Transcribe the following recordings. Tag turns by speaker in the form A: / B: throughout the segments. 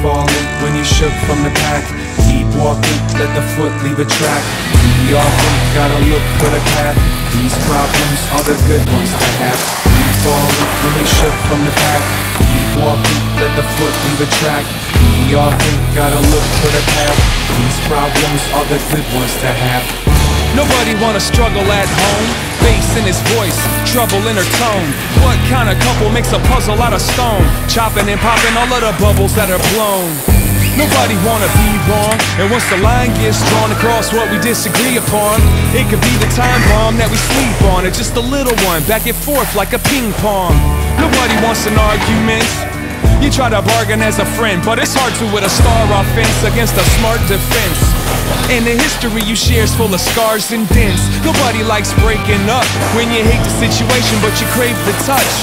A: falling when you shook from the pack. Keep walking, let the foot leave a track. We often gotta look for the path. These problems are the good ones to have. Keep falling when you shook from the pack. Keep walking, let the foot leave a track. We often gotta look for the path. These problems are the good ones to have.
B: Nobody wanna struggle at home. Bass in his voice, trouble in her tone. What kind of couple makes a puzzle out of stone? Chopping and popping all of the bubbles that are blown. Nobody wanna be wrong, and once the line gets drawn across what we disagree upon, it could be the time bomb that we sleep on. It's just a little one, back and forth like a ping pong. Nobody wants an argument. You try to bargain as a friend, but it's hard to with a star offense against a smart defense. And the history you share's full of scars and dents. Nobody likes breaking up when you hate the situation but you crave the touch.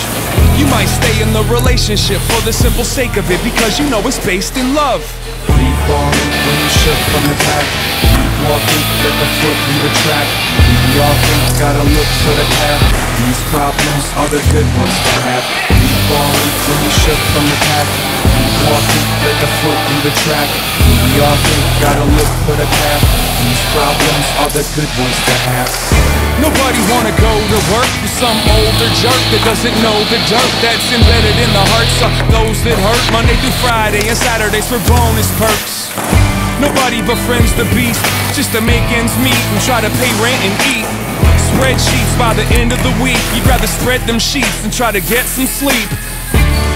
B: You might stay in the relationship for the simple sake of it because you know it's based in love.
A: Keep falling when you shook from the pack. Keep walking, let the foot leave a track. We often gotta look for the path. These problems are the good ones to have. Keep falling when you shook from the pack. Keep walking, let the foot leave a track. We often gotta look for the path. These problems are the good ones to have.
B: Nobody wanna go to work with some older jerk that doesn't know the dirt that's embedded in the hearts of those that hurt. Monday through Friday and Saturdays for bonus perks. Nobody befriends the beast just to make ends meet and try to pay rent and eat. Spreadsheets by the end of the week. You'd rather spread them sheets and try to get some sleep.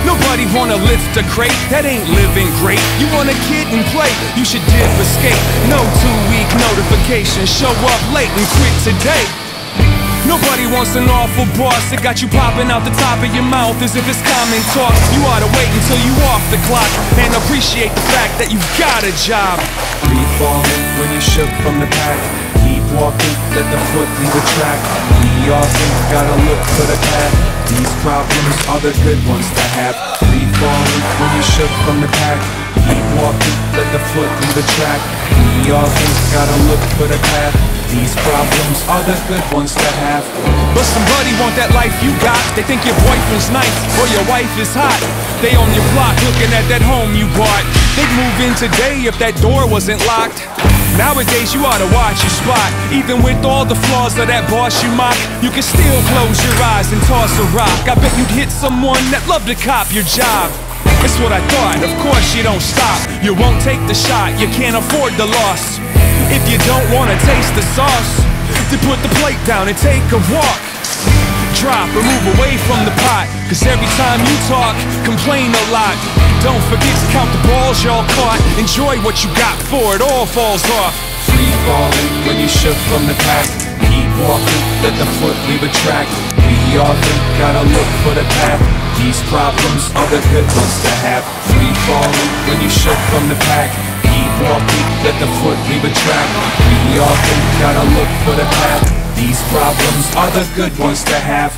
B: Nobody wanna lift a crate, that ain't living great. You want a kid and play, you should dip escape. No 2-week notification, show up late and quit today. Nobody wants an awful boss that got you popping out the top of your mouth as if it's common talk. You ought to wait until you off the clock and appreciate the fact that you've got a job.
A: Free falling when you shook from the pack. Keep walking, let the foot leave a track. We often gotta look for the path. These problems are the good ones to have. Free falling when you shook from the pack. Keep walking, let the foot leave a track. We often gotta look for the path. These problems are the good ones to have.
B: But somebody want that life you got. They think your boyfriend's nice or your wife is hot. They on your block looking at that home you bought. They'd move in today if that door wasn't locked. Nowadays you ought to watch your spot. Even with all the flaws of that boss you mock, you can still close your eyes and toss a rock. I bet you'd hit someone that loved to cop your job. That's what I thought, of course you don't stop. You won't take the shot, you can't afford the loss. If you don't wanna taste the sauce, then put the plate down and take a walk. Drop or move away from the pot, cause every time you talk, complain a lot. Don't forget to count the balls y'all caught. Enjoy what you got before it all falls off.
A: Free falling when you shook from the pack. Keep walking, let the foot leave a track. We often gotta look for the path. These problems are the good ones to have. Free falling when you shook from the pack. Keep walking, let the foot leave a track. We often gotta look for the path. These problems are the good ones to have.